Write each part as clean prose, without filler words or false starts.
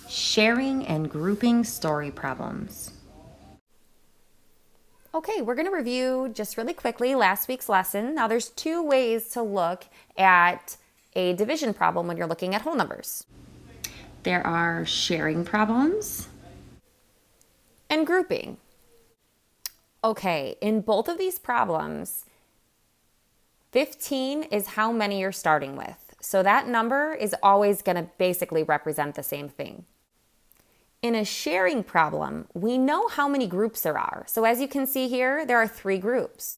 Sharing and grouping story problems. Okay, we're going to review just really quickly last week's lesson. Now, there's two ways to look at a division problem when you're looking at whole numbers. There are sharing problems And grouping. Okay, in both of these problems, 15 is how many you're starting with. So that number is always going to basically represent the same thing. In a sharing problem, we know how many groups there are. So as you can see here, there are 3 groups.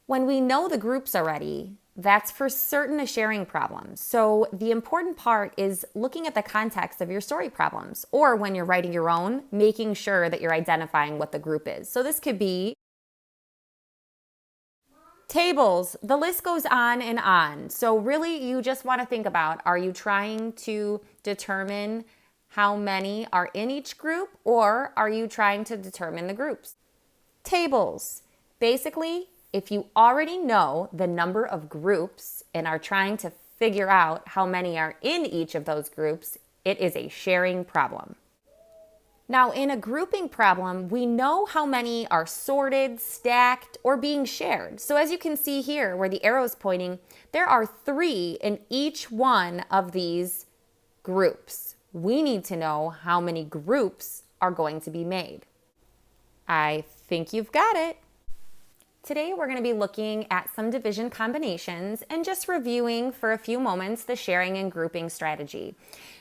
When we know the groups already, that's for certain a sharing problem. So the important part is looking at the context of your story problems, or when you're writing your own, making sure that you're identifying what the group is. So this could be tables. The list goes on and on. So really you just want to think about, are you trying to determine how many are in each group, or are you trying to determine the groups? Tables. Basically, if you already know the number of groups and are trying to figure out how many are in each of those groups, it is a sharing problem. Now, in a grouping problem, we know how many are sorted, stacked, or being shared. So as you can see here where the arrow is pointing, there are 3 in each one of these groups. We need to know how many groups are going to be made. I think you've got it. Today we're going to be looking at some division combinations and just reviewing for a few moments the sharing and grouping strategy.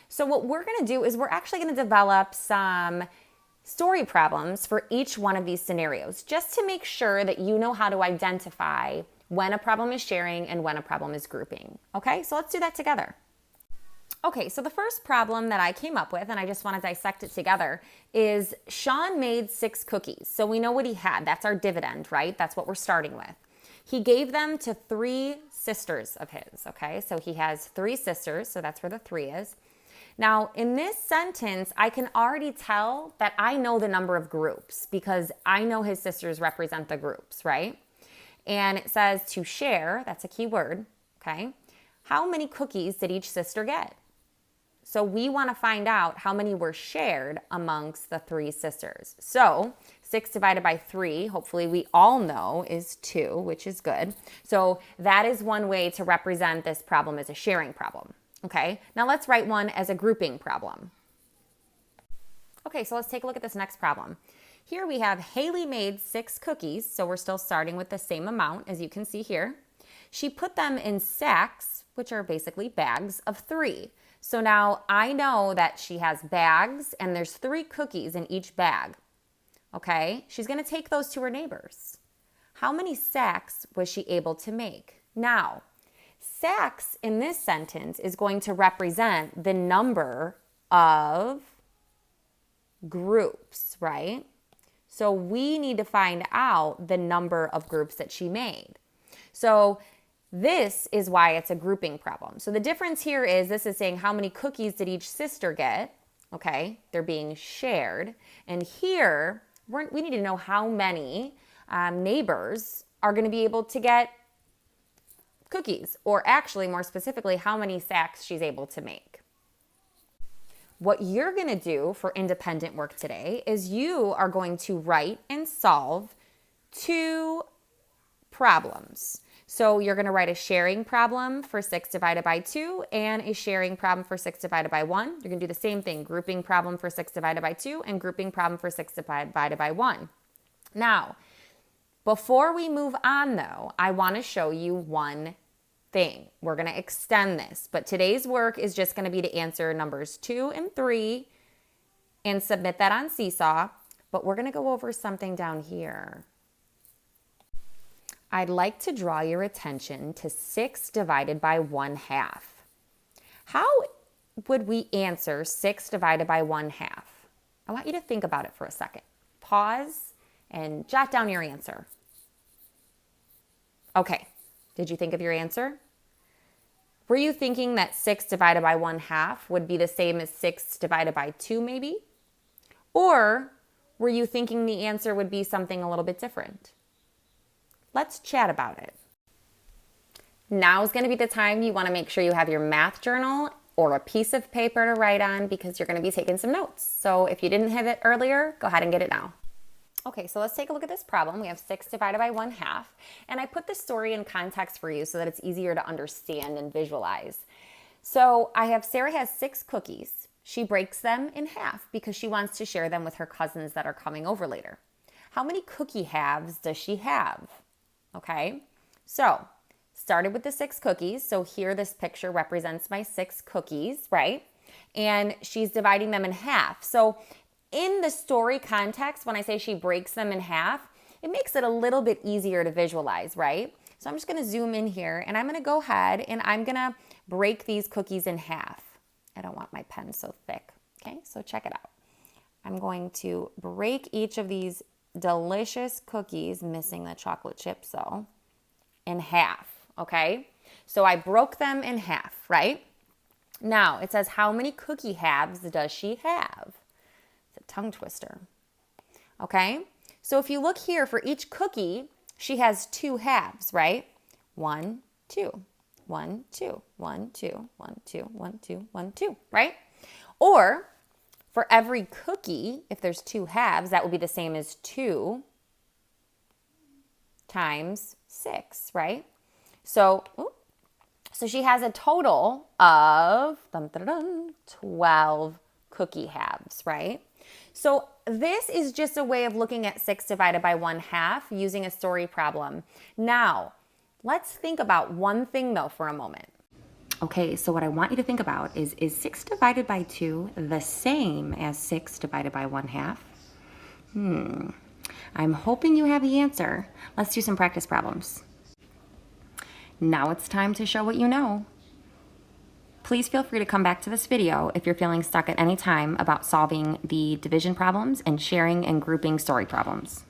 So what we're going to do is we're actually going to develop some story problems for each one of these scenarios, just to make sure that you know how to identify when a problem is sharing and when a problem is grouping. Okay, so let's do that together. Okay, so the first problem that I came up with, and I just want to dissect it together, is Sean made 6 cookies. So we know what he had. That's our dividend, right? That's what we're starting with. He gave them to 3 sisters of his, okay? So he has 3 sisters, so that's where the 3 is. Now, in this sentence, I can already tell that I know the number of groups because I know his sisters represent the groups, right? And it says to share, that's a key word, okay? How many cookies did each sister get? So we want to find out how many were shared amongst the 3 sisters. So 6 divided by 3, hopefully we all know, is 2, which is good. So that is one way to represent this problem as a sharing problem. Okay, now let's write one as a grouping problem. Okay, so let's take a look at this next problem. Here we have Haley made 6 cookies, so we're still starting with the same amount as you can see here. She put them in sacks, which are basically bags of 3. So now I know that she has bags and there's 3 cookies in each bag. Okay, she's going to take those to her neighbors. How many sacks was she able to make? Now, sacks in this sentence is going to represent the number of groups, right? So we need to find out the number of groups that she made. So this is why it's a grouping problem. So the difference here is this is saying how many cookies did each sister get? Okay, they're being shared. And here, we need to know how many neighbors are going to be able to get cookies, or actually more specifically, how many sacks she's able to make. What you're going to do for independent work today is you are going to write and solve 2 problems. So you're going to write a sharing problem for 6 divided by 2 and a sharing problem for 6 divided by 1. You're going to do the same thing, grouping problem for 6 divided by 2 and grouping problem for 6 divided by 1. Now, before we move on though, I want to show you one thing. We're going to extend this, but today's work is just going to be to answer numbers 2 and 3 and submit that on Seesaw, but we're going to go over something down here. I'd like to draw your attention to 6 divided by 1/2. How would we answer 6 divided by 1/2? I want you to think about it for a second. Pause and jot down your answer. Okay, did you think of your answer? Were you thinking that 6 divided by 1/2 would be the same as 6 divided by 2 maybe? Or were you thinking the answer would be something a little bit different? Let's chat about it. Now is going to be the time you want to make sure you have your math journal or a piece of paper to write on because you're going to be taking some notes. So if you didn't have it earlier, go ahead and get it now. Okay, so let's take a look at this problem. We have 6 divided by 1/2, and I put the story in context for you so that it's easier to understand and visualize. So I have Sarah has 6 cookies. She breaks them in half because she wants to share them with her cousins that are coming over later. How many cookie halves does she have? Okay, so started with the 6 cookies. So here this picture represents my 6 cookies, right? And she's dividing them in half. So in the story context, when I say she breaks them in half, it makes it a little bit easier to visualize, right? So I'm just going to zoom in here and I'm going to go ahead and I'm going to break these cookies in half. I don't want my pen so thick. Okay, so check it out. I'm going to break each of these delicious cookies, missing the chocolate chips though, in half. Okay, so I broke them in half, right? Now it says, how many cookie halves does she have? It's a tongue twister. Okay, so if you look here, for each cookie, she has 2 halves, right? 1, 2, 1, 2, 1, 2, 1, 2, 1, 2, 1, 2, right? Or for every cookie, if there's 2 halves, that would be the same as 2 times 6, right? So she has a total of 12 cookie halves, right? So this is just a way of looking at 6 divided by 1/2 using a story problem. Now, let's think about one thing though for a moment. Okay, so what I want you to think about is 6 divided by 2 the same as 6 divided by 1/2? I'm hoping you have the answer. Let's do some practice problems. Now it's time to show what you know. Please feel free to come back to this video if you're feeling stuck at any time about solving the division problems and sharing and grouping story problems.